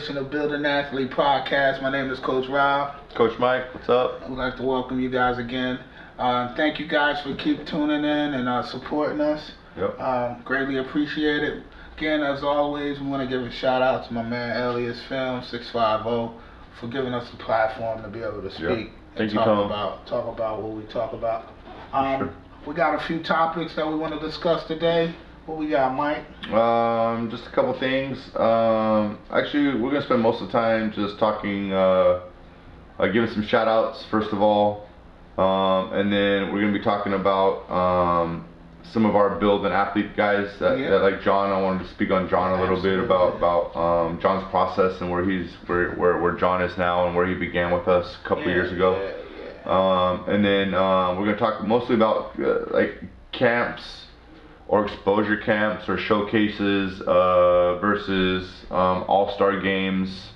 edition of Build an Athlete podcast. My name is Coach Rob. Coach Mike, what's up? I would like to welcome you guys again. Thank you guys for keep tuning in and supporting us. Yep. Greatly appreciate it. Again, as always, we want to give a shout out to my man Elias Film 650 for giving us the platform to be able to speak and talk about what we talk about. Sure. We got a few topics that we want to discuss today. What we got, Mike? Just a couple things. Actually, we're gonna spend most of the time just talking, giving some shout outs first of all, and then we're gonna be talking about some of our Build an Athlete guys that like John. I wanted to speak on John a little bit about John's process and where John is now and where he began with us a couple years ago. And then we're gonna talk mostly about like camps or exposure camps or showcases versus all-star games.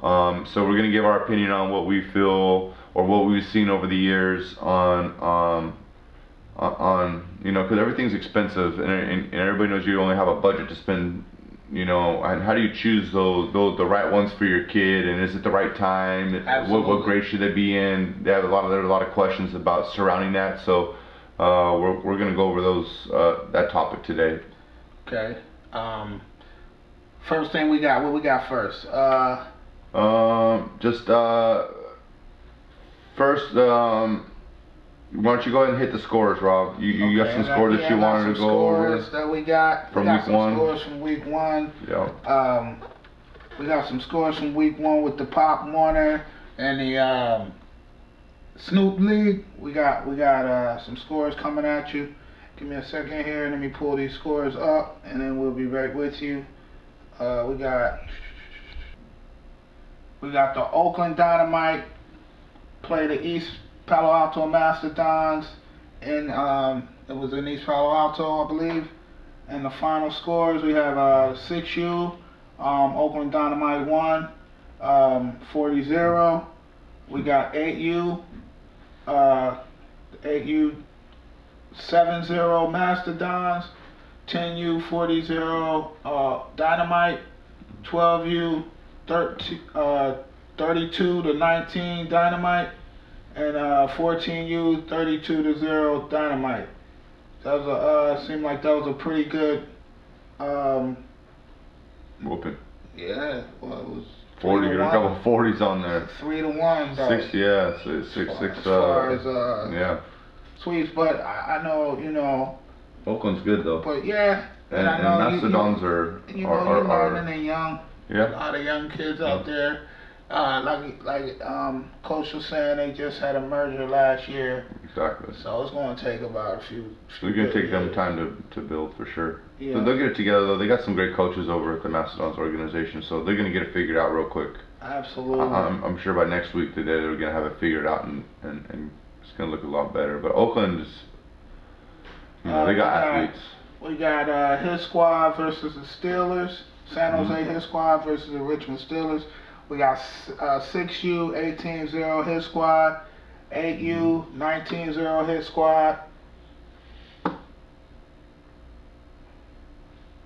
So we're gonna give our opinion on what we feel or what we've seen over the years on because everything's expensive and everybody knows you only have a budget to spend, and how do you choose the right ones for your kid, and is it the right time? What grade should they be in? There's a lot of questions about surrounding that, so we're gonna go over that topic today. Okay. First thing we got. What we got first? First, why don't you go ahead and hit the scores, Rob? You got some scores that you wanted to go over. That we got from week one. Scores from week one. Yeah. We got some scores from week one with the Pop Warner and the Snoop League. We got some scores coming at you. Give me a second here. Let me pull these scores up, and then we'll be right with you. We got the Oakland Dynamite play the East Palo Alto Mastodons, and it was in East Palo Alto, I believe. And the final scores, we have 6U, Oakland Dynamite won, 40-0. We got 8U, 7-0 Mastodons, 10U 40-0 Dynamite, 12U 32-19 Dynamite, and 14U 32-0 Dynamite. That was seemed like that was a pretty good whooping. Yeah, well, it was 40. Got a couple of 40s on there. 3-1. Though. 6, yeah, 6. As far as yeah. Sweeps, but I know Oakland's good though. But yeah, and I know Mastodons are learning and young. Yeah. A lot of young kids out there. Like Coach was saying, they just had a merger last year. Exactly. So it's going to take about a few. So it's going to take them time to build for sure. Yeah. But they'll get it together though. They got some great coaches over at the Mastodons organization, so they're going to get it figured out real quick. Absolutely. I'm sure by next week they're going to have it figured out and it's going to look a lot better. But Oakland is, they got athletes. We got his squad versus the Steelers. San Jose his squad versus the Richmond Steelers. We got 6U 18-0 his squad, 8U 19-0 his squad.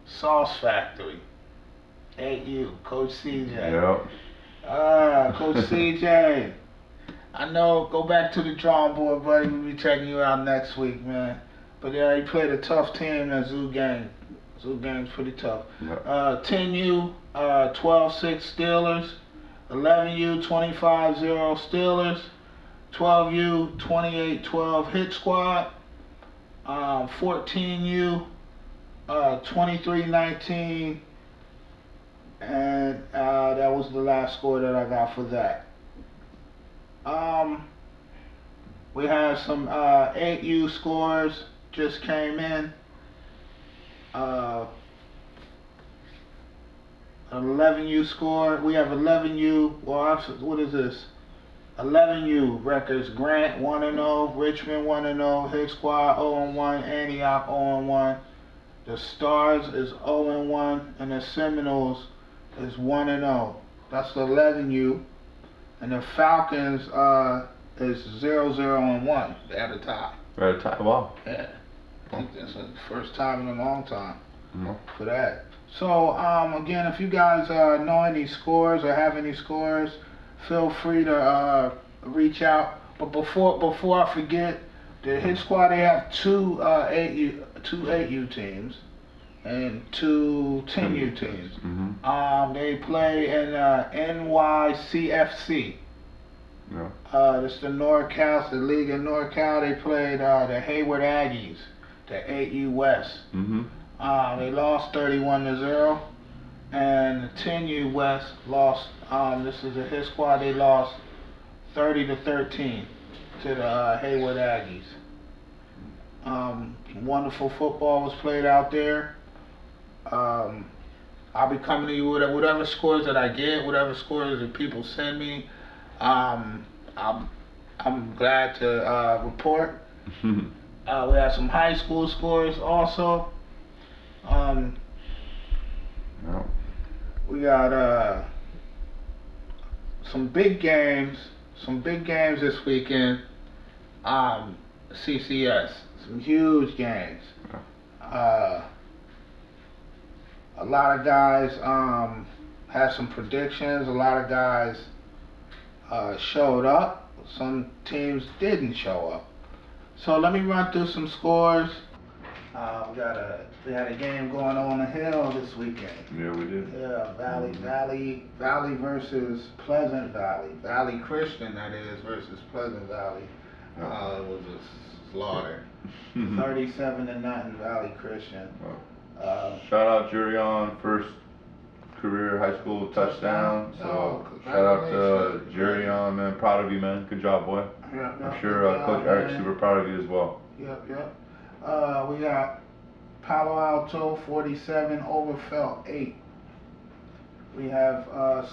Sauce Factory, 8U, Coach CJ. Yep. Coach CJ. I know, go back to the drawing board, buddy. We'll be checking you out next week, man. But yeah, he played a tough team at Zoo Gang. Zoo Gang's pretty tough. Yep. 10U 12-6 Steelers. 11U 25-0 Steelers, 12U 28-12 Hit Squad, 14U 23-19, and that was the last score that I got for that. We have some 8U scores just came in. 11U score. We have 11U. Well, what is this? 11U records. Grant 1-0, Richmond 1-0, Hit Squad 0-1, Antioch 0-1. The Stars is 0-1, and the Seminoles is 1-0. That's the 11U. And the Falcons is 0-0-1. They're at the top. Right at the top. Wow. Yeah. I think that's the first time in a long time for that. So again, if you guys know any scores or have any scores, feel free to reach out. But before I forget, the Hit Squad, they have two 8U teams and two 10U teams. They play in NYCFC. Yeah. This is the NorCal, the league in NorCal. They played the Hayward Aggies, the 8U West. They lost 31-0, and the 10U West lost. This is the Hit Squad. They lost 30-13 to the Hayward Aggies. Wonderful football was played out there. I'll be coming to you with whatever scores that I get, whatever scores that people send me. I'm glad to report. We had some high school scores also. No. We got some big games this weekend. CCS, some huge games. A lot of guys had some predictions. A lot of guys showed up. Some teams didn't show up. So let me run through some scores. We had a game going on the hill this weekend. Yeah, we did. Yeah, Valley versus Pleasant Valley. Valley Christian, that is, versus Pleasant Valley. It was a slaughter. 37-0 Valley Christian. Shout out Jurion, first career high school touchdown. So shout out to Jurion, man. Proud of you, man. Good job, boy. I'm sure Coach Eric's super proud of you as well. Yep. We got Palo Alto 47, Overfelt 8. We have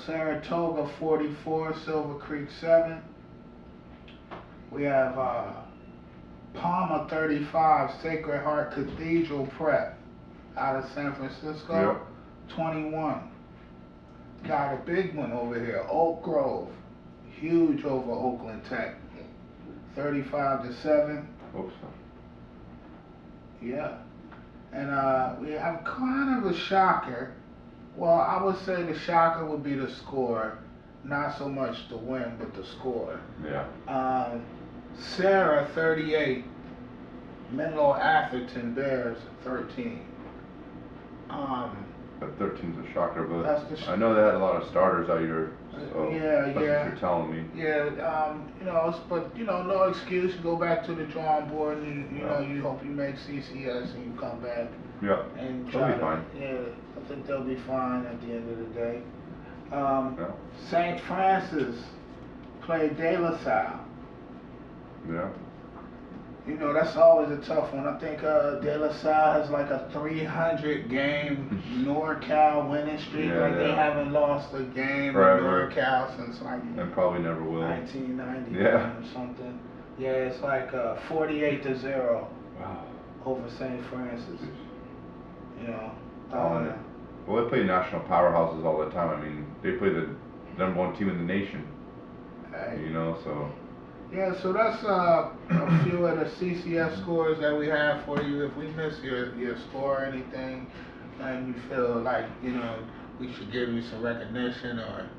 Saratoga 44, Silver Creek 7. We have Palmer 35, Sacred Heart Cathedral Prep out of San Francisco, 21. Got a big one over here, Oak Grove, huge over Oakland Tech, 35-7. Oops. Yeah. And we have kind of a shocker. Well, I would say the shocker would be the score, not so much the win, but the score. Yeah. Sarah 38, Menlo Atherton Bears 13. That 13's a shocker, but That's I know they had a lot of starters out here. So yeah. That's what you're telling me. Yeah, but no excuse. You go back to the drawing board, and you hope you make CCS and you come back. Yeah. And they'll be fine. Yeah, I think they'll be fine at the end of the day. St. Francis played De La Salle. Yeah. That's always a tough one. I think De La Salle has like a 300 game NorCal winning streak. They haven't lost a game in NorCal since and probably never will. 1990 or something. Yeah, it's like 48-0 over St. Francis. Well, they play national powerhouses all the time. I mean, they play the #1 team in the nation. So. Yeah, so that's a few of the CCS scores that we have for you. If we miss your score or anything, and you feel like we should give you some recognition or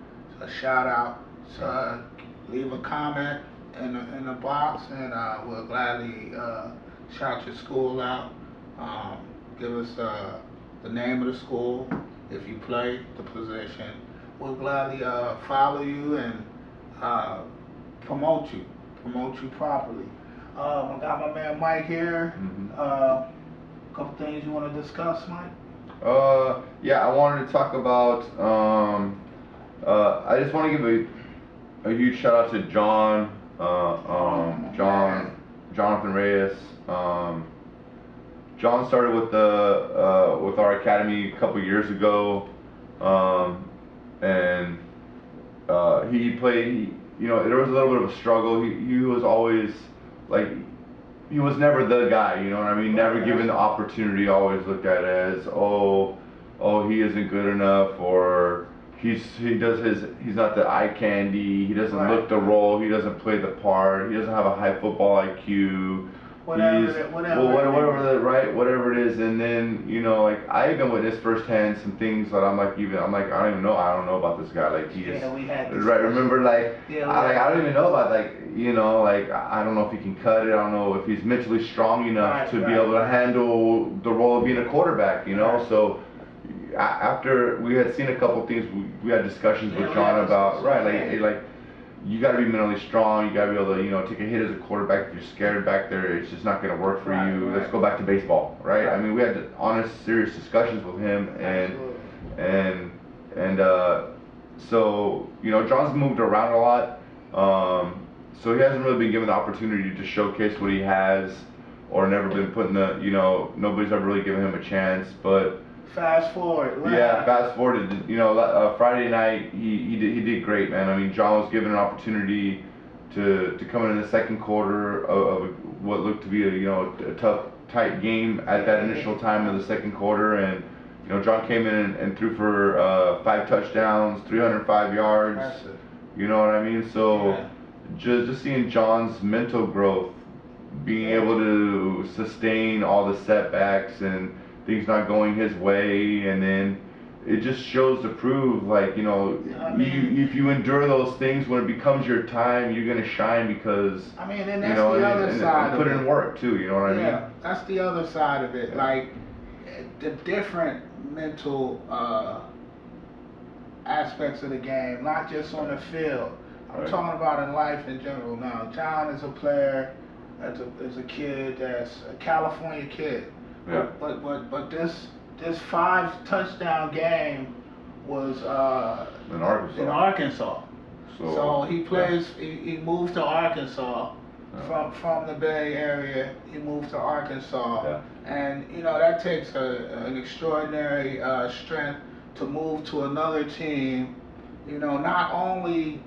a shout out, so leave a comment in the box, and we'll gladly shout your school out. Give us the name of the school if you play the position. We'll gladly follow you and promote you properly. I got my man Mike here. A couple things you want to discuss, Mike? Yeah, I wanted to talk about. I just want to give a huge shout out to John, Jonathan Reyes. John started with our academy a couple years ago, and he played. There was a little bit of a struggle. He was always he was never the guy. You know what I mean? Never given the opportunity. Always looked at it as he isn't good enough, or he's not the eye candy. He doesn't look the role. He doesn't play the part. He doesn't have a high football IQ. whatever he's it- whatever well, it whatever is. the right, whatever it is, and then like I even witnessed firsthand some things that I'm like I don't know about this guy. Like he's Yeah, we had this right. Remember, like Yeah, I don't even know about like like I don't know if he can cut it. I don't know if he's mentally strong enough Right, to be right. able to handle the role of being a quarterback. Right. So. After we had seen a couple things, we had discussions Yeah, with we John had about discussions, right, yeah. like you got to be mentally strong. You got to be able to take a hit as a quarterback. If you're scared back there, it's just not going to work for Right, you. right. Let's go back to baseball, right? Right. I mean, we had honest, serious discussions with him, Absolutely. and so John's moved around a lot, so he hasn't really been given the opportunity to showcase what he has, or never been put in the nobody's ever really given him a chance, but. Fast forward. Yeah, fast forward to Friday night he did great, man. I mean, John was given an opportunity to come in the second quarter of what looked to be a tough, tight game at that initial time of the second quarter, and John came in and threw for 5 touchdowns, 305 yards. Impressive. You know what I mean? So Yeah. just seeing John's mental growth, being able to sustain all the setbacks and things not going his way, and then it just shows to prove like if you endure those things, when it becomes your time, you're gonna shine because I mean, and that's the other side and put of in it. work too. You know what I mean? Yeah, that's the other side of it. Yeah. Like the different mental aspects of the game, not just on the field. I'm Right. talking about in life in general. Now, John is a player, as a kid, that's a California kid. Yeah. But this 5 touchdown game was In Arkansas. in Arkansas. So he yeah. plays. He moved to Arkansas Yeah. from the Bay Area. He moved to Arkansas, Yeah. and that takes an extraordinary strength to move to another team. Not only.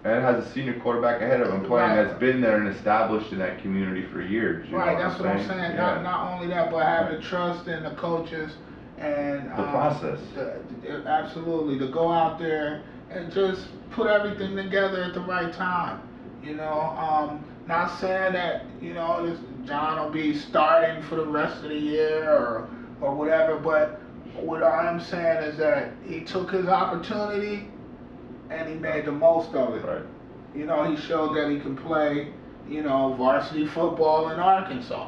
And it has a senior quarterback ahead of him playing Right. that's been there and established in that community for years. You Right, know that's what I'm saying. Yeah. Not only that, but have Right. the trust in the coaches and The process. absolutely, to go out there and just put everything together at the right time. Not saying that John will be starting for the rest of the year or whatever, but what I am saying is that he took his opportunity and he made the most of it. Right. He showed that he can play, varsity football in Arkansas.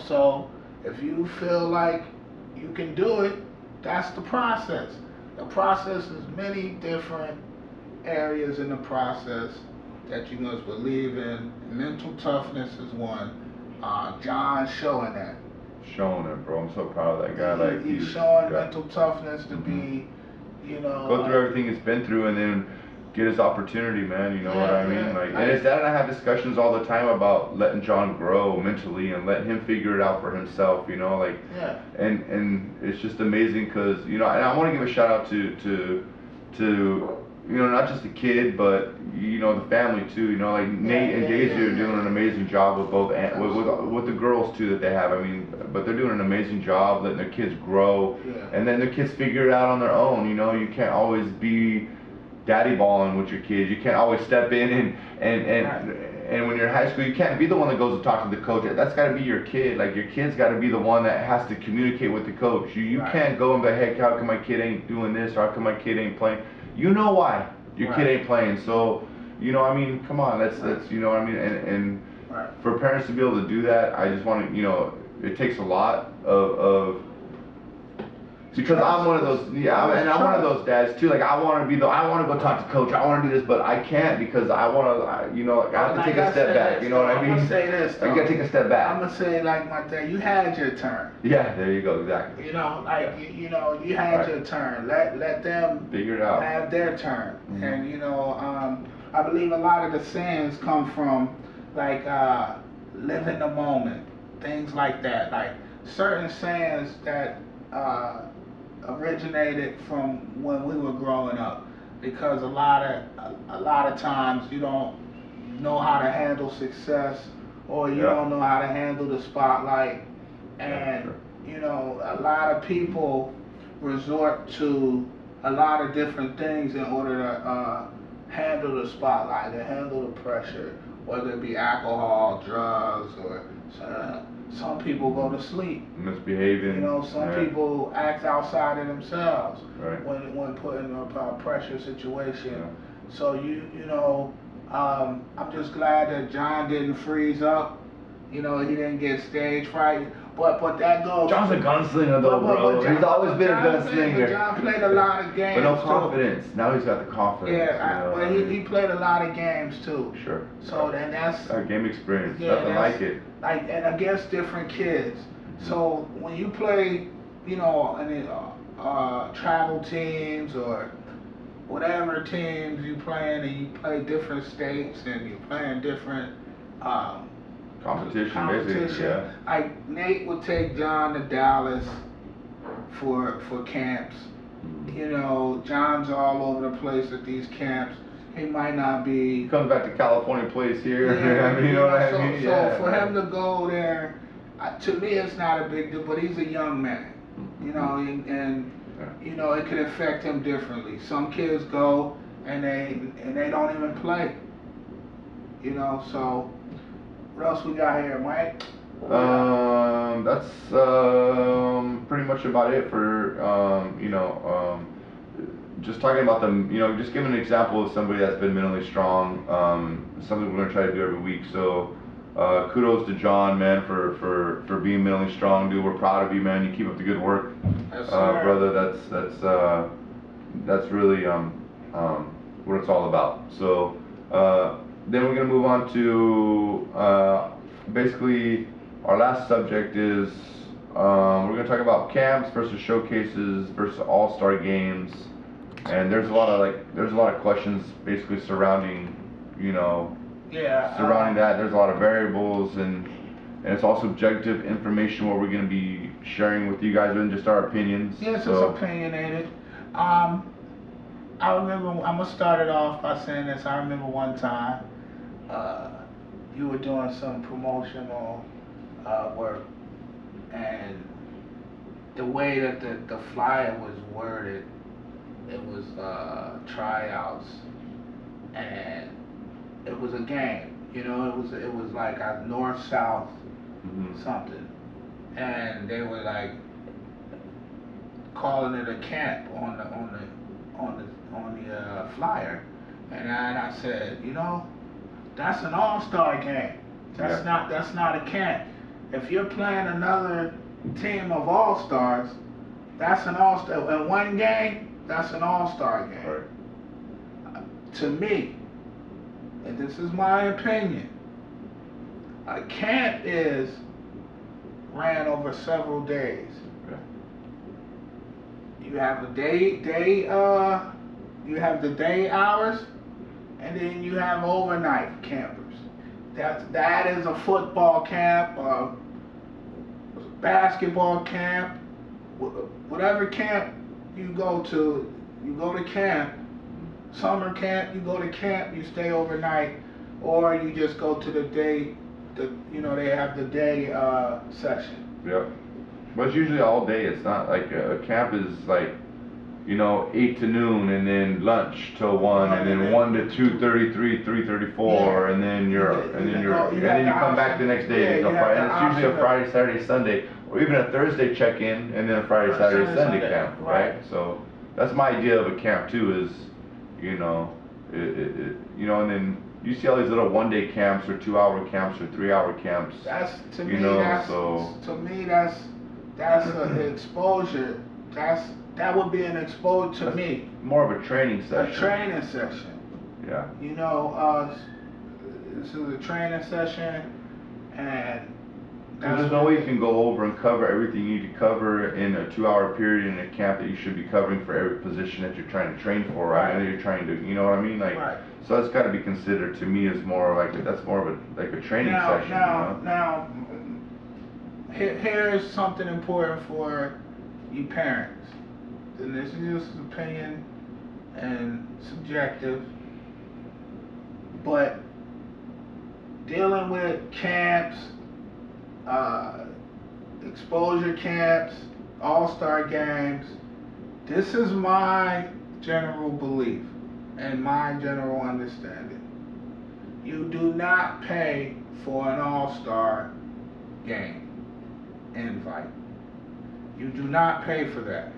So if you feel like you can do it, that's the process. The process is many different areas in the process that you must believe in. Mental toughness is one. John's showing that. Showing it, bro. I'm so proud of that guy. Like He's showing yeah. mental toughness to be, Go through everything he's been through and then get his opportunity, man. You know what I mean? Yeah. Like, and his dad and I have discussions all the time about letting John grow mentally and letting him figure it out for himself. Yeah. And it's just amazing because and I want to give a shout out to not just the kid, but the family too. Like Nate and Daisy are doing an amazing job with both with the girls too that they have. I mean, but they're doing an amazing job letting their kids grow, and then the kids figure it out on their own. You can't always be daddy balling with your kids. You can't always step in and when you're in high school, you can't be the one that goes and talks to the coach. That's got to be your kid. Like your kid's got to be the one that has to communicate with the coach. You can't go and be like, hey, how come my kid ain't doing this, or how come my kid ain't playing? You know why your kid ain't playing. So I mean, come on, that's what I mean. And for parents to be able to do that, I just want to it takes a lot of because I'm one of those and I'm one of those dads too. Like I want to go talk to coach. I want to do this, but I can't because I want to I have to take a step back. You know what I mean? I'm gonna say this. I gotta take a step back. I'm gonna say like my dad. You had your turn. Yeah, there you go. Exactly. You had your turn. Let them figure it out. Have their turn. And I believe a lot of the sayings come from like live in the moment, things like that. Like certain sayings that originated from when we were growing up, because a lot of times you don't know how to handle success, or you don't know how to handle the spotlight, and a lot of people resort to a lot of different things in order to handle the spotlight and handle the pressure, whether it be alcohol, drugs, or some people go to sleep. Misbehaving. You know, some people act outside of themselves right. when put in a pressure situation. Yeah. So you know, I'm just glad that John didn't freeze up. You know, he didn't get stage fright. But that goes. John's a gunslinger though, bro. He's always been a gunslinger. John played a lot of games. But no confidence. Too. Now he's got the confidence. Yeah, but he played a lot of games too. Sure. So then that's game experience. Nothing like it. Like and against different kids. So when you play, you know, any travel teams or whatever teams you playing, and you play different states and you playing different. Competition, basically, yeah. Like Nate would take John to Dallas for camps. You know, John's all over the place at these camps. He might not be. He comes back to California, plays here. Yeah, I mean, you know what I mean? So for him to go there, to me, it's not a big deal. But he's a young man, you know, and you know it could affect him differently. Some kids go and they don't even play. You know, so. What else we got here, Mike? That's pretty much about it for you know, just talking about them. You know, just giving an example of somebody that's been mentally strong. Something we're gonna try to do every week. So kudos to John, man, for being mentally strong, dude. We're proud of you, man. You keep up the good work, yes, brother. That's really what it's all about. So. Then we're going to move on to basically our last subject is we're going to talk about camps versus showcases versus all-star games, and there's a lot of questions basically surrounding surrounding that. There's a lot of variables and it's all subjective information what we're going to be sharing with you guys and just our opinions. Yes, it's opinionated. I remember, I'm going to start it off by saying this. I remember one time you were doing some promotional work, and the way that the flyer was worded, it was tryouts, and it was a game. You know, it was like a north-south something, and they were like calling it a camp on the flyer, and I said, you know, that's an all-star game. That's not a camp. If you're playing another team of all-stars, that's an all-star. In one game, that's an all-star game. Right. To me, and this is my opinion, a camp is ran over several days. Okay. You have you have the day hours, and then you have overnight campers. That is a football camp, basketball camp, whatever camp you go to camp. Summer camp, you go to camp, you stay overnight, or you just go to the day. They have the day session. Yep. But it's usually all day. It's not like a camp is like, 8 to noon, and then lunch till 1, and then 1 to 2:33, 3:34, and then you come back the next day. And it's usually a Friday, Saturday, Sunday, or even a Thursday check-in, and then a Friday, Saturday, Sunday camp, right? So that's my idea of a camp too. Is and then you see all these little 1-day camps, or 2-hour camps, or 3-hour camps. That's to me. That's an exposure. That would be an exposure to me. More of a training session. A training session. Yeah. This is a training session, and there's no way you can go over and cover everything you need to cover in a 2-hour period in a camp that you should be covering for every position that you're trying to train for, right? And you're trying to, you know what I mean? Like, right. So that's got to be considered to me as more like that's more of a training session. Now, here is something important for you parents. And this is just opinion and subjective, but dealing with camps, exposure camps, all-star games, this is my general belief and my general understanding. You do not pay for an all-star game invite. You do not pay for that.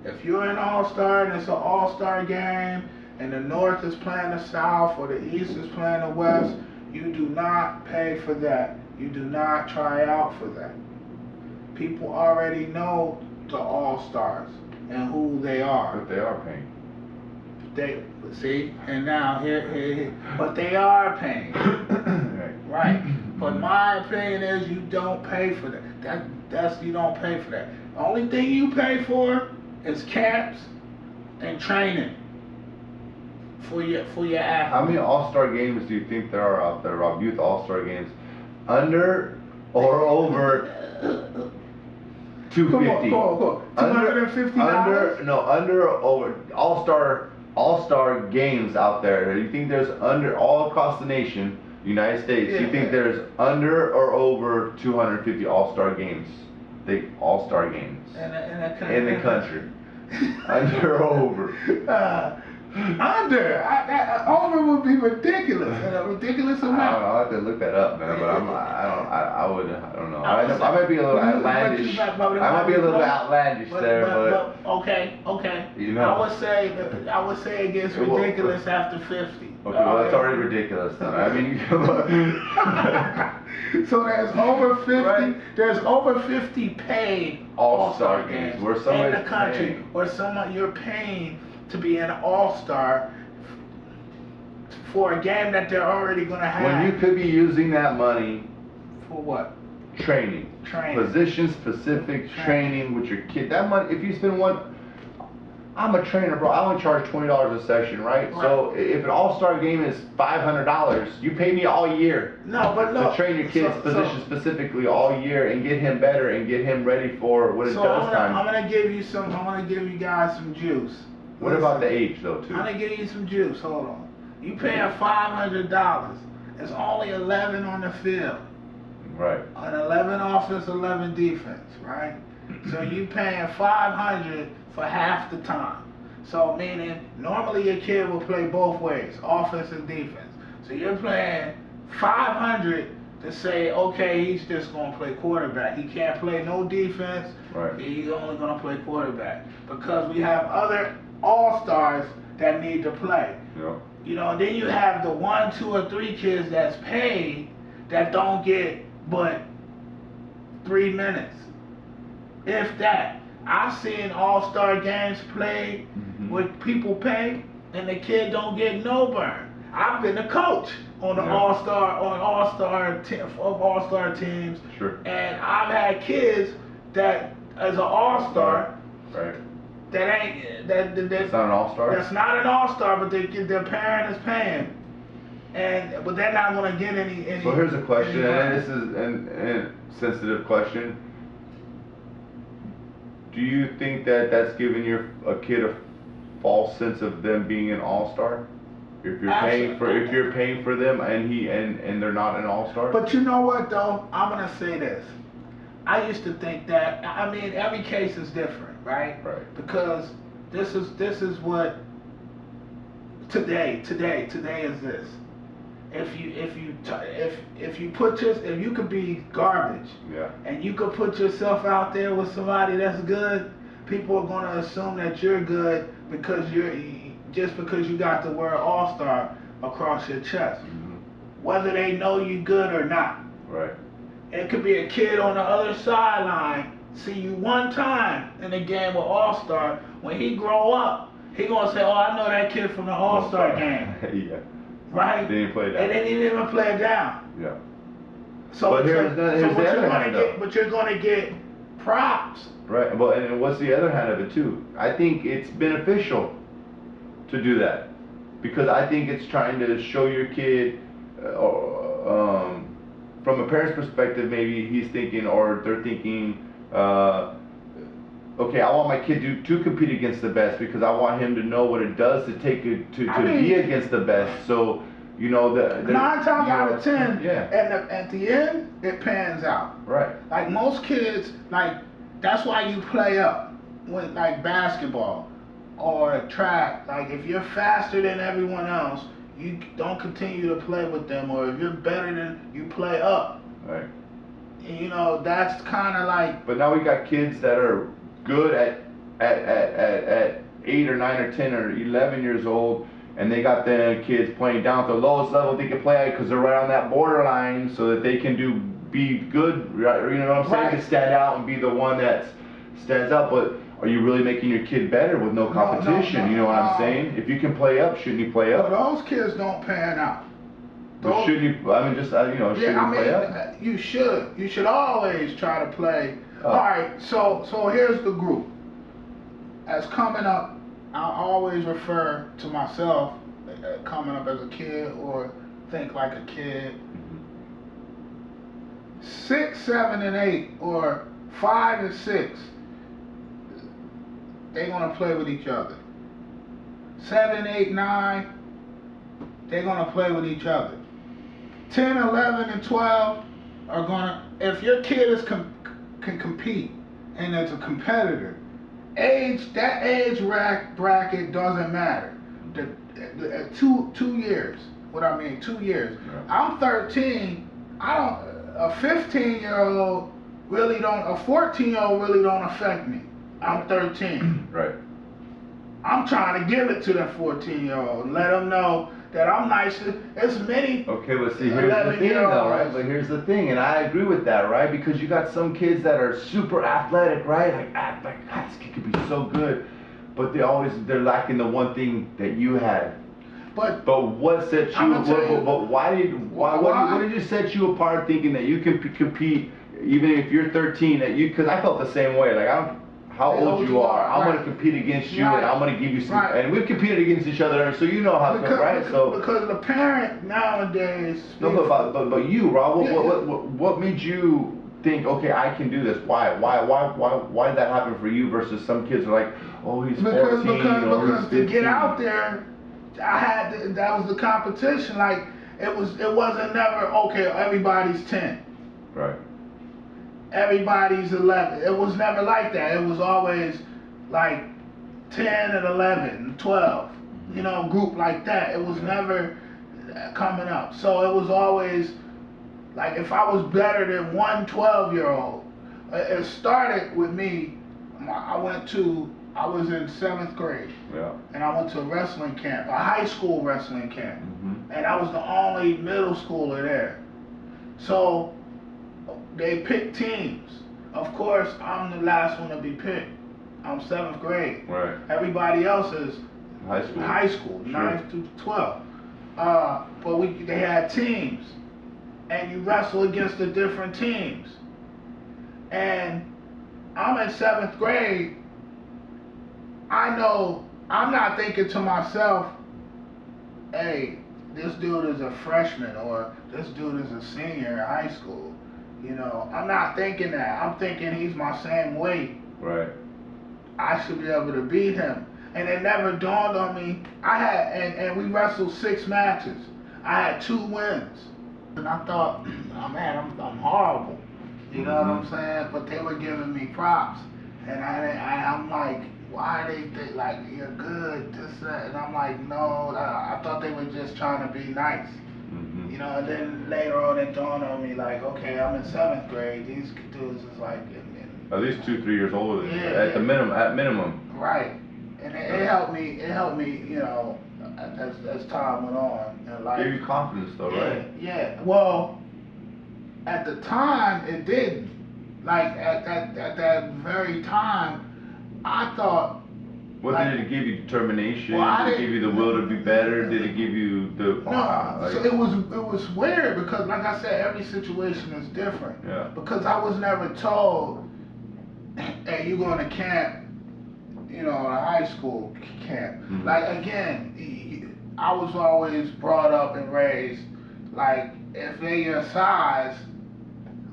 If you're an all-star and it's an all-star game and the North is playing the South or the East is playing the West, you do not pay for that. You do not try out for that. People already know the all-stars and who they are. But they are paying. They see, and now here, but they are paying. Right. But my opinion is you don't pay for that. That's you don't pay for that. The only thing you pay for is camps and training for your athletes. How many all-star games do you think there are out there, Rob? Youth all-star games, under or over 250? Come on. $250? Under or over all-star games out there. You think there's under all across the nation, United States? You think there's under or over 250 all-star games? The all-star games in the country. Under or over? Under. Over would be ridiculous. A ridiculous amount. I'll have to look that up, man. But I don't know. I might be a little outlandish. I might be a little outlandish there, but okay. You know. I would say it gets ridiculous after 50. Okay, well that's already ridiculous then. I mean, so there's over 50. Right. There's over 50 paid all-star games where in somebody's the country, paying. where you're paying to be an all-star for a game that they're already going to have. When you could be using that money for what? Training. Position-specific training with your kid. That money, if you spend I'm a trainer, bro. I only charge $20 a session, right? So if an all-star game is $500, you pay me all year. No, but look. To train your kid's position specifically all year and get him better and get him ready for what it does time. I'm gonna give you guys some juice. What about the age though, too? I'm gonna give you some juice. Hold on. You paying $500. It's only 11 on the field. Right. An 11 offense, 11 defense, right? So you paying $500 for half the time. So meaning normally a kid will play both ways, offense and defense. So you're paying $500 to say, okay, he's just gonna play quarterback. He can't play no defense. Right. He's only gonna play quarterback because we have other all-stars that need to play. Yeah. You know, then you have the 1, 2, or 3 kids that's paid that don't get but 3 minutes, if that. I've seen all-star games played with people pay, and the kid don't get no burn. I've been a coach on the all-star teams, sure. And I've had kids that as an all-star, right. That's not an all-star. That's not an all-star, but their parent is paying, but they're not going to get any. So here's a question, and this is a sensitive question. Do you think that that's giving a kid a false sense of them being an all-star? If you're paying for them and they're not an all-star? But you know what though? I'm gonna say this. I used to think that. I mean, every case is different, right? Right. Because this is what today is this. If you could be garbage, yeah, and you could put yourself out there with somebody that's good, people are gonna assume that you're good because you got the word all-star across your chest, whether they know you good or not. Right. It could be a kid on the other sideline see you one time in a game with all-star. When he grow up, he gonna say, "Oh, I know that kid from the all-star game." Yeah. Right? They didn't play it down. And they didn't even play it down. Yeah. But you're gonna get props. Right. Well, and what's the other hand of it too? I think it's beneficial to do that because I think it's trying to show your kid, from a parent's perspective, maybe he's thinking or they're thinking, okay, I want my kid to compete against the best because I want him to know what it does to take it to be against the best. So, you know, 9 times out of 10, yeah. And at the end, it pans out. Right. Like most kids, like that's why you play up with like basketball or track. Like if you're faster than everyone else, you don't continue to play with them, or if you're better than you play up. Right. You know, that's kind of like. But now we got kids that are good at 8 or 9 or 10 or 11 years old, and they got the kids playing down at the lowest level they can play at because they're right on that borderline, so that they can be good. Right, you know what I'm saying? Right. To stand out and be the one that stands out. But are you really making your kid better with no competition? No, you know what I'm saying? If you can play up, shouldn't you play up? Well, those kids don't pan out. But shouldn't you? I mean, just shouldn't you play up? You should. You should always try to play. All right. So here's the group. As coming up, I always refer to myself coming up as a kid or think like a kid. 6, 7, and 8, or 5 and 6, they're gonna play with each other. 7, 8, 9, they're gonna play with each other. 10, 11, and 12 are gonna. If your kid can compete and is a competitor, that age bracket doesn't matter. The 2 years. What I mean, 2 years. Yeah. I'm 13. A 15-year-old really don't. A 14-year-old really don't affect me. I'm 13. Right. I'm trying to give it to that 14-year-old and let them know that I'm nicer. As many. Okay, but see, here's the thing though, right? But here's the thing, and I agree with that, right? Because you got some kids that are super athletic, right? Like this kid could be so good, but they're lacking the one thing that you had. But what set you? But what did you set you apart, thinking that you can compete, even if you're 13? That you, because I felt the same way. Like how old you are, I'm gonna compete against you, and I'm gonna give you some. And we've competed against each other, so you know how, right? Because the parent nowadays. No, but you, Rob, what made you think, okay, I can do this? Why did that happen for you versus some kids are like, oh, he's 14, because to get out there, that was the competition. Like it wasn't never okay. Everybody's 10. Right. Everybody's 11. It was never like that. It was always like 10 and 11 and 12. You know, group like that. It was never coming up. So it was always like if I was better than one 12-year-old. It started with me. I was in 7th grade. Yeah. And I went to a wrestling camp, a high school wrestling camp. And I was the only middle schooler there. So they picked teams. Of course, I'm the last one to be picked. I'm 7th grade. Right. Everybody else is high school, sure. 9th through 12. But they had teams, and you wrestle against the different teams. And I'm in 7th grade. I know I'm not thinking to myself, hey, this dude is a freshman or this dude is a senior in high school. You know, I'm not thinking that. I'm thinking he's my same weight. Right. I should be able to beat him. And it never dawned on me. And we wrestled 6 matches. I had 2 wins. And I thought, oh man, I'm horrible. You know what I'm saying? But they were giving me props. And I'm like, why they think like you're good, this, that, and I'm like, no, I thought they were just trying to be nice. You know, and then later on it dawned on me like, okay, I'm in 7th grade. These dudes is like at least 2-3 years older than you. Yeah. At minimum. Right. And it helped me, you know, as time went on in life. Gave you confidence though, right? Yeah. Well, at the time it didn't. Like at that very time, I thought. What did it give you? Determination? Did it give you the will to be better? Did it give you the? So it was weird because, like I said, every situation is different. Yeah. Because I was never told, hey, you going to camp, you know, a high school camp. Like again, I was always brought up and raised like if they your size.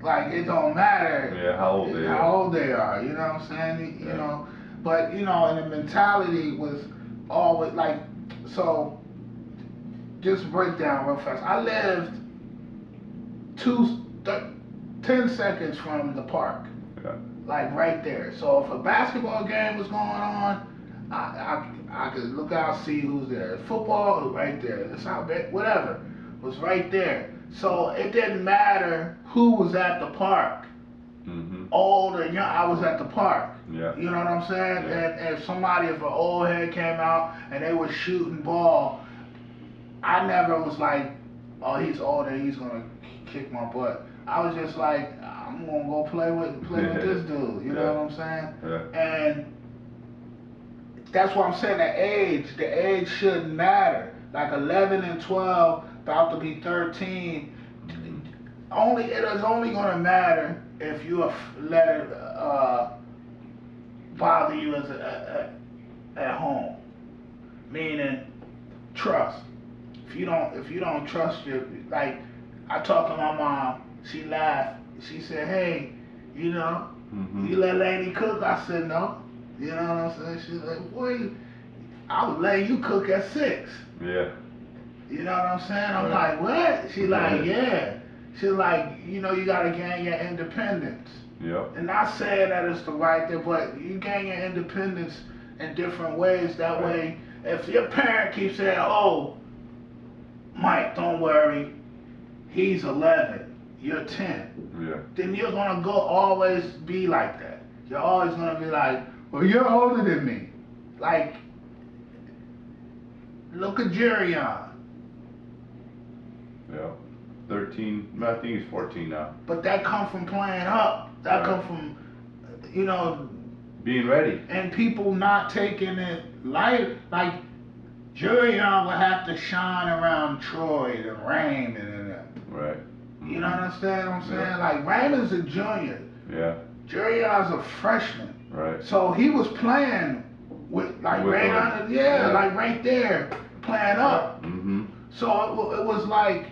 Like it don't matter. Yeah, how old they are. You know what I'm saying? You know, but you know, and the mentality was always like so. Just break down real fast. I lived 10 seconds from the park, like right there. So if a basketball game was going on, I could look out, see who's there. Football was right there. It's not bad, whatever was right there. So it didn't matter who was at the park, old or young. I was at the park. Yeah. You know what I'm saying? Yeah. And if an old head came out and they were shooting ball, I never was like, oh, he's older, he's gonna kick my butt. I was just like, I'm gonna go play with this dude. You know what I'm saying? Yeah. And that's what I'm saying. The age shouldn't matter. Like 11 and 12, about to be 13. It is only gonna matter if you let it bother you at home. Meaning trust. If you don't trust like I talked to my mom, she laughed. She said, "Hey, you let Laney cook?" I said, "No." You know what I'm saying? She's like, "Boy, I was letting you cook at 6." Yeah. You know what I'm saying? I'm like, "What?" She's like, "Yeah." She's like, you gotta gain your independence. Yep. And not saying that it's the right thing, but you gain your independence in different ways. That way, if your parent keeps saying, "Oh, Mike, don't worry, he's 11, you're 10," then you're gonna always be like that. You're always gonna be like, "Well, you're older than me." Like, look at Jerion. Yeah. 13. I think he's 14 now. But that come from playing up. That come from, being ready. And people not taking it light. Like, Jerion would have to shine around Troy and Raymond and them. Right. You know what I'm saying? Like, Raymond's a junior. Yeah. Jerion's a freshman. Right. So he was playing with like right there, playing up. So it was like,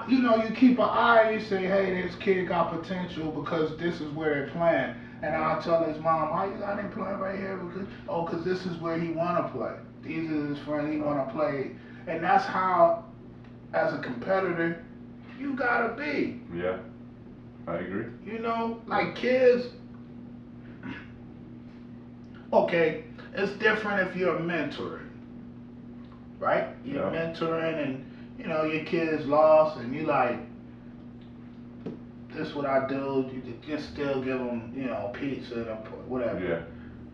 you keep an eye, you say, hey, this kid got potential because this is where they're playing. And I'll tell his mom, why you got him playing right here? Because this is where he want to play. These are his friends, he want to play. And that's how, as a competitor, you got to be. Yeah, I agree. Like kids, okay, it's different if you're mentoring, right? You're mentoring and, your kid's lost and you like, this is what I do, you just still give them, pizza and whatever. Yeah.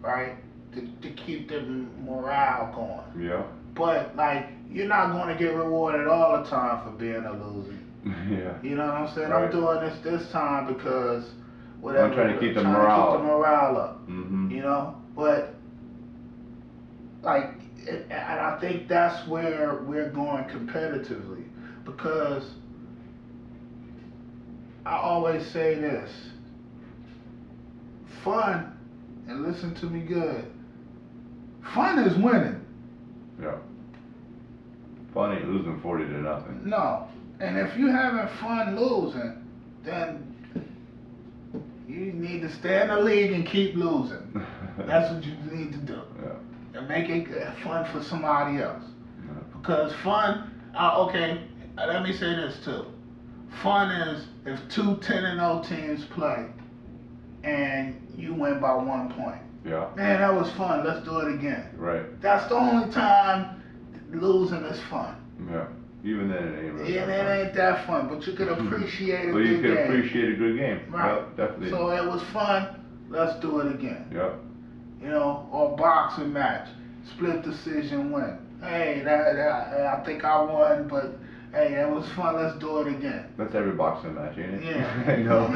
Right? To keep their morale going. Yeah. But, like, you're not going to get rewarded all the time for being a loser. Yeah. You know what I'm saying? Right. I'm doing this time because whatever. I'm trying to keep the morale up. But, like, and I think that's where we're going competitively, because I always say this: fun, and listen to me good, fun is winning. Yeah. Fun ain't losing 40-0. No. And if you're having fun losing, then you need to stay in the league and keep losing. That's what you need to do. Yeah. And make it fun for somebody else. Yeah. Because fun, let me say this too. Fun is if 2 10-0 teams play and you win by 1 point. Yeah. Man, that was fun. Let's do it again. Right. That's the only time losing is fun. Yeah. Even then it ain't really. Yeah, it ain't that fun, but you can appreciate a good game. But you can appreciate a good game. Right. Yep, definitely. So it was fun. Let's do it again. Yep. Or boxing match, split decision win. Hey, I think I won, but hey, that was fun. Let's do it again. That's every boxing match, ain't it? Yeah. I know.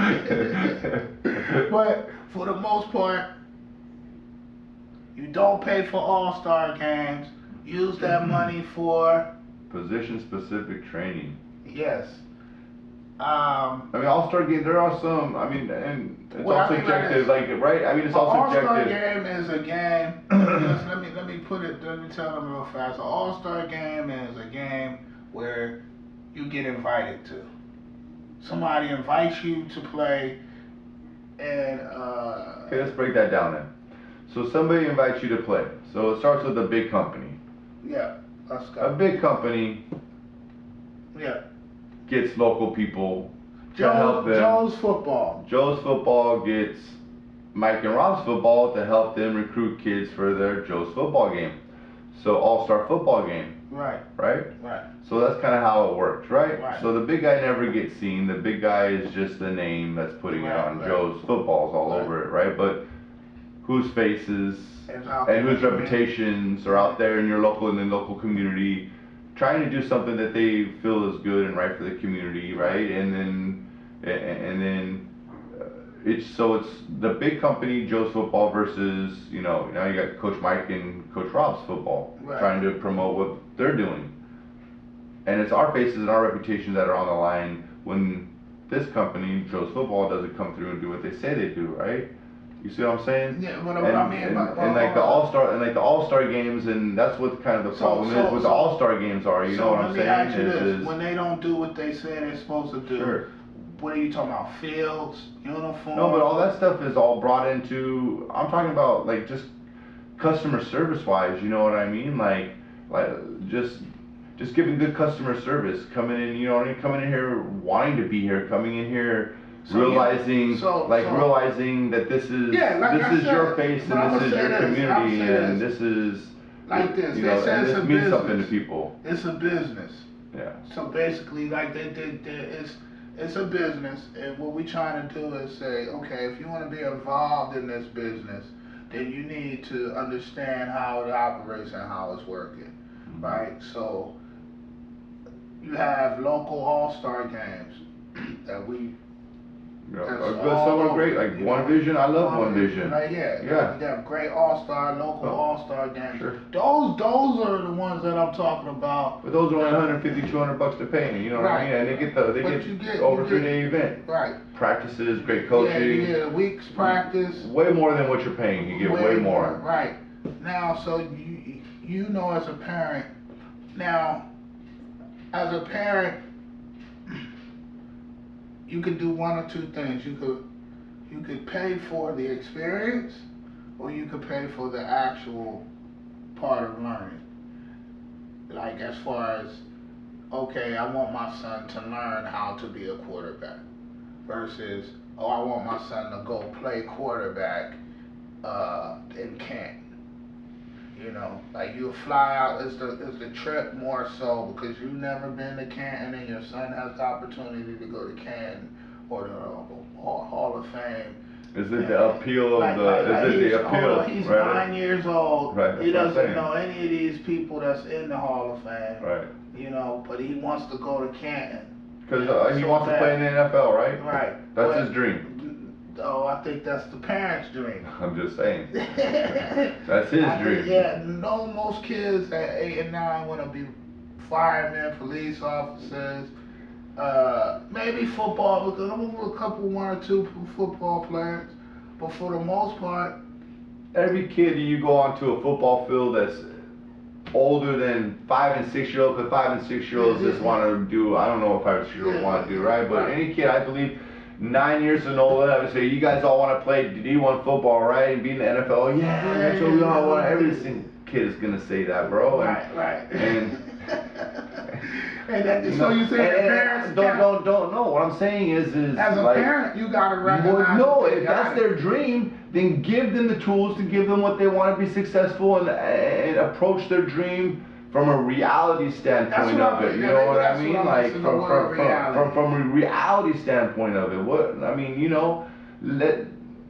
But for the most part, you don't pay for all-star games. Use that money for position-specific training. Yes. all-star game. There are some. And it's all subjective. Right? It's all subjective. All-star game is a game. let me tell them real fast. An all-star game is a game where you get invited to. Somebody invites you to play, and okay, let's break that down then. So somebody invites you to play. So it starts with a big company. Yeah, let's go. A big company. Yeah. Gets local people to help them. Joe's Football gets Mike and Rob's football to help them recruit kids for their Joe's football game. So all-star football game. Right. Right? Right. So that's kind of how it works, right? Right. So the big guy never gets seen. The big guy is just the name that's putting it on Joe's footballs all over it, right? But whose faces and whose reputations are out there in your local community trying to do something that they feel is good and right for the community, right? And then it's the big company Joe's football versus now you got Coach Mike and Coach Rob's football trying to promote what they're doing, and it's our faces and our reputations that are on the line when this company Joe's football doesn't come through and do what they say they do, right? You see what I'm saying? Yeah, what I mean, and like the all-star games, and that's what kind of the problem is with the all-star games are. You know what I'm saying? Let me ask you this: when they don't do what they say they're supposed to do, sure. What are you talking about? Fields, uniforms? No, but all that stuff is all brought into. I'm talking about like just customer service-wise. You know what I mean? Like just giving good customer service, coming in. You know what I mean? Coming in here wanting to be here, coming in here. Realizing that this is your face and this is your community and this is like this. And this means something to people. It's a business. Yeah. So basically, like it's a business, and what we're trying to do is say, okay, if you want to be involved in this business, then you need to understand how it operates and how it's working, right? So you have local all-star games that we. Some are great, like One Vision. I love One Vision. Like, yeah. You have great all-star, local all-star games. Sure. Those are the ones that I'm talking about. But those are only $150, $200 to pay. You know what I mean? And they get over 3-day event. Right. Practices, great coaching. Yeah, weeks practice. Way more than what you're paying. You get way more. Right. Now, so you know as a parent. Now, as a parent. You could do one or two things. You could pay for the experience, or you could pay for the actual part of learning. Like as far as, okay, I want my son to learn how to be a quarterback, versus, oh, I want my son to go play quarterback in Canton. You know, like you fly out, is the trip more so because you've never been to Canton and your son has the opportunity to go to Canton or the Hall of Fame. Is it the appeal of the appeal? He's 9 years old. Right. He doesn't know any of these people that's in the Hall of Fame. Right. You know, but he wants to go to Canton. Because he wants to play in the NFL, right? Right. That's his dream. Oh, I think that's the parents' dream. I'm just saying. That's his dream. Yeah, most kids at 8 and 9 want to be firemen, police officers, maybe football, because I'm with a couple, one or two football players. But for the most part, every kid you go onto a football field that's older than 5 and 6 year olds, because 5 and 6 year olds just want to do, I don't know what 5 and 6 year olds want to do, right? But any kid, I believe, 9 years and older, I would say, you guys all want to play D1 football, right? And be in the NFL. Yeah, that's what we all want. Every single kid is going to say that, bro. Right. And so you say parents don't know. What I'm saying is as a parent, you got to recognize. No, if that's their dream, then give them the tools to give them what they want to be successful and approach their dream from a reality standpoint of it. You know what I mean? Like from a reality standpoint of it. What I mean,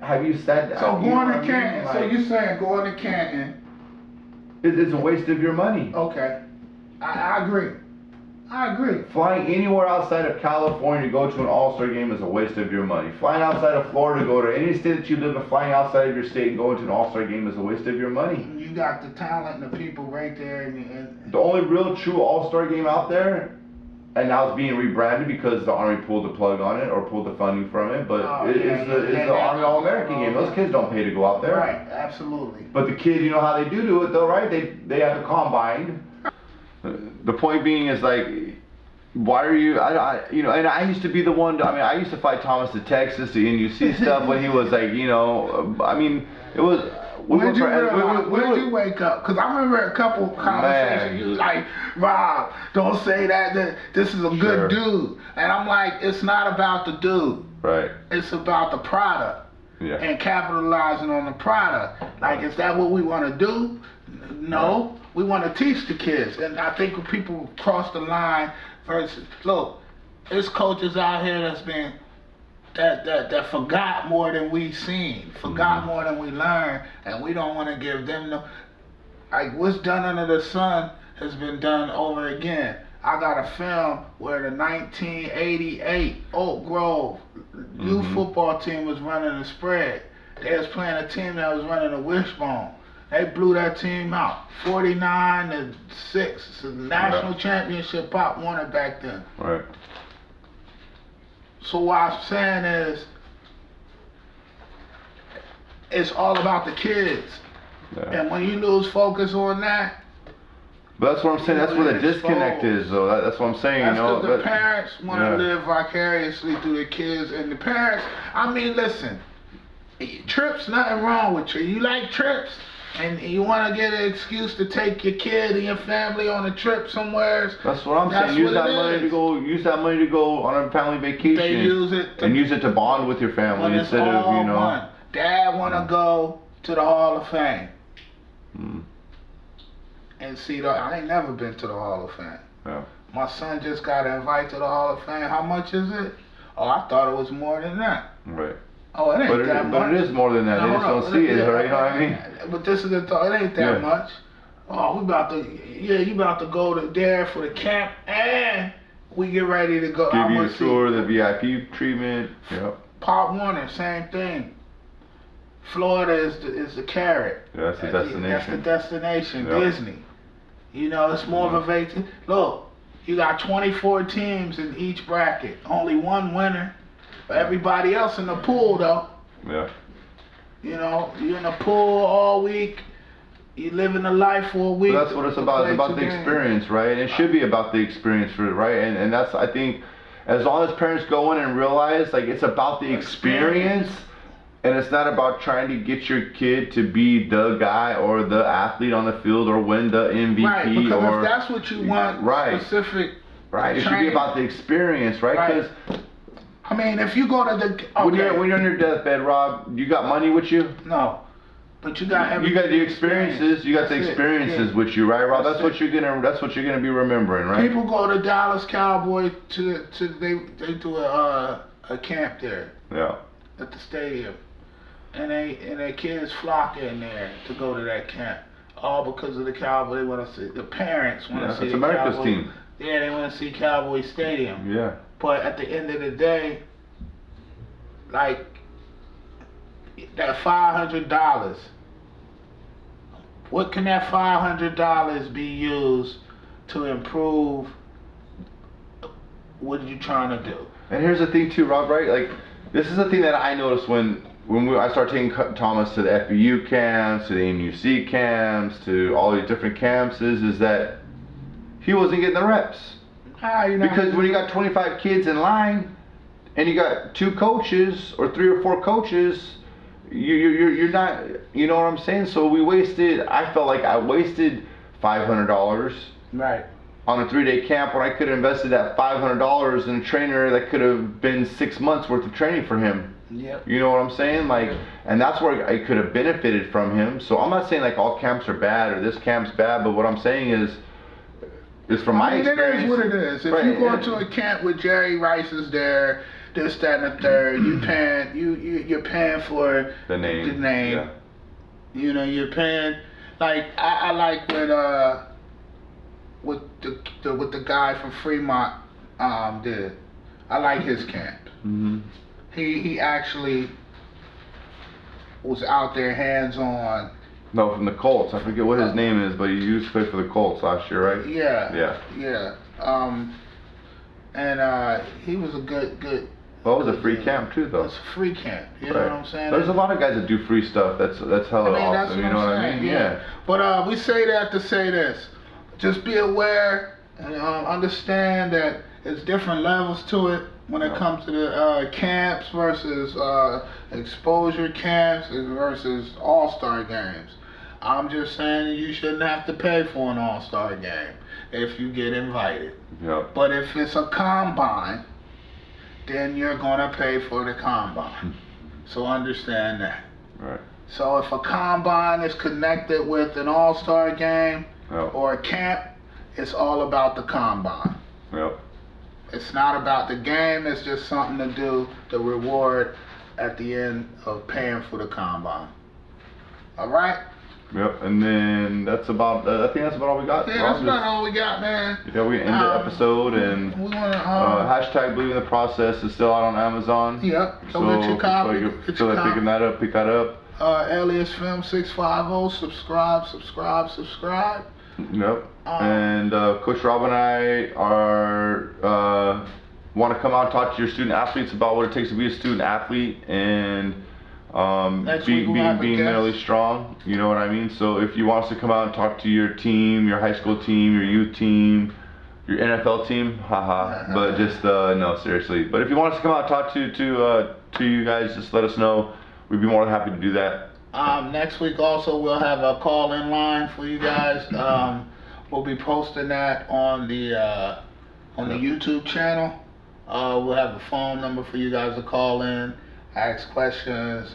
have you said that? So going to Canton. So you saying going to Canton? It's a waste of your money. Okay, I agree. Flying anywhere outside of California to go to an all-star game is a waste of your money. Flying outside of Florida to go to any state that you live in, flying outside of your state and going to an all-star game is a waste of your money. You got the talent and the people right there. And the only real true all-star game out there, and now it's being rebranded because the Army pulled the plug on it or pulled the funding from it, but is the Army All-American game. Those kids don't pay to go out there. Right, absolutely. But the kids, you know how they do it though, right? They have the combine. The point being is like, why are you? And I used to be the one. I used to fight Thomas to Texas, the NUC stuff when he was like, it was. When did you wake up? Because I remember a couple conversations. You was like, Rob, don't say that this is a good dude. And I'm like, it's not about the dude. Right. It's about the product. Yeah. and capitalizing on the product. Like, is that what we want to do? No, we want to teach the kids. And I think when people cross the line versus, look, there's coaches out here that's been, that forgot more than we seen, forgot more than we learned, and we don't want to give them no, like, what's done under the sun has been done over again. I got a film where the 1988 Oak Grove youth football team was running a spread. They was playing a team that was running a wishbone. They blew that team out, 49-6. It's a national championship. Pop won it back then. Right. So what I'm saying is, it's all about the kids. Yeah. And when you lose focus on that, but that's what I'm saying. That's where the disconnect is, though. That's what I'm saying. that's You know, because the parents want to live vicariously through their kids, and the parents. I mean, listen, trips, nothing wrong with you. You like trips, and you want to get an excuse to take your kid and your family on a trip somewhere. That's what I'm saying. Use that money to go. Use that money to go on a family vacation. They use it and use it to bond with your family instead of, you know. One. Dad want to go to the Hall of Fame. And see, I ain't never been to the Hall of Fame. Yeah. My son just got invited to the Hall of Fame. How much is it? Oh, I thought it was more than that. Right. Oh, it ain't that much. But it is more than that. No, They just don't see it, right? You know what I mean? But this is the thought. It ain't that much. Oh, you about to go to there for the camp, and we get ready to go. Give you the tour, the VIP treatment. Yep. Pop Warner, same thing. Florida is the carrot. Yeah, that's the destination. That's the destination. Yep. Disney. You know, it's more of a vacation. Look, you got 24 teams in each bracket. Only one winner. Everybody else in the pool, though. Yeah. You know, you're in the pool all week. You living the life for a week. But that's what it's about. It's about the experience, right? It should be about the experience, right? And that's, I think, as long as parents go in and realize, like, it's about the experience. And it's not about trying to get your kid to be the guy or the athlete on the field or win the MVP. Right, because if that's what you want, specific. Right, it should be about the experience, right? Because I mean, if you go to the when you're on your deathbed, Rob, you got money with you? No, but you got everything. You got the experiences. You got the experiences with you, right, Rob? That's what you're gonna. That's what you're gonna be remembering, right? People go to Dallas Cowboys they do a camp there. Yeah. At the stadium. And their kids flock in there to go to that camp, all because of the Cowboys. They want to see, the parents want to see. It's America's team. Yeah, they want to see Cowboy Stadium. Yeah. But at the end of the day, like that $500, what can that $500 be used to improve? What are you trying to do? And here's the thing too, Rob. Right? Like, this is the thing that I noticed when I started taking Thomas to the FBU camps, to the MUC camps, to all these different camps, is that he wasn't getting the reps. Because when you got 25 kids in line, and you got 2 coaches or 3 or 4 coaches, you're not, you know what I'm saying? So I felt like I wasted $500. Right. On a 3-day camp when I could have invested that $500 in a trainer that could have been 6 months worth of training for him. Yep. You know what I'm saying? Like, and that's where I could have benefited from him. So I'm not saying like all camps are bad or this camp's bad, but what I'm saying is from my experience. It is what it is. If you go to a camp with Jerry Rice is there, this, that, and the third, you're paying for the name. Yeah. You know, you're paying. Like I like what the guy from Fremont did. I like his camp. Mm-hmm. He actually was out there hands on. No, from the Colts. I forget what his name is, but he used to play for the Colts last year, right? Yeah. And he was a good. Well, it was a free camp too, though. It's a free camp. You know what I'm saying? There's a lot of guys that do free stuff. That's hella awesome. You know what I mean? Yeah. But we say that to say this. Just be aware and understand that there's different levels to it when it comes to the camps versus exposure camps versus all-star games. I'm just saying you shouldn't have to pay for an all-star game if you get invited. Yep. But if it's a combine, then you're gonna pay for the combine. So understand that. Right. So if a combine is connected with an all-star game or a camp, it's all about the combine. Yep. It's not about the game, it's just something to do, the reward at the end of paying for the combine. All right? Yep, and then that's about, I think that's about all we got. Yeah, that's about all we got, man. Yeah, we end the episode, and we wanna, hashtag Believe in the Process is still out on Amazon. Yep, so get your copy. Feel like picking that up, pick that up. Alias Film 650, subscribe. Yep. And Coach Rob and I are want to come out and talk to your student athletes about what it takes to be a student athlete and being mentally strong. You know what I mean? So if you want us to come out and talk to your team, your high school team, your youth team, your NFL team, haha. But just no, seriously. But if you want us to come out and talk to you guys, just let us know. We'd be more than happy to do that. Next week also we'll have a call-in line for you guys. We'll be posting that on the YouTube channel. We'll have a phone number for you guys to call in, ask questions,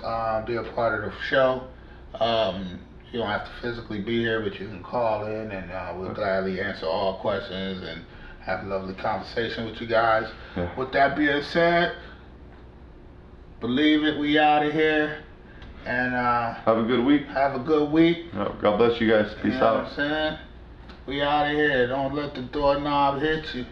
be a part of the show. You don't have to physically be here, but you can call in, and we'll gladly answer all questions and have a lovely conversation with you guys. Yeah. With that being said, believe it, we out of here. And have a good week. Have a good week. God bless you guys. Peace out. What I'm saying? We out of here. Don't let the doorknob hit you.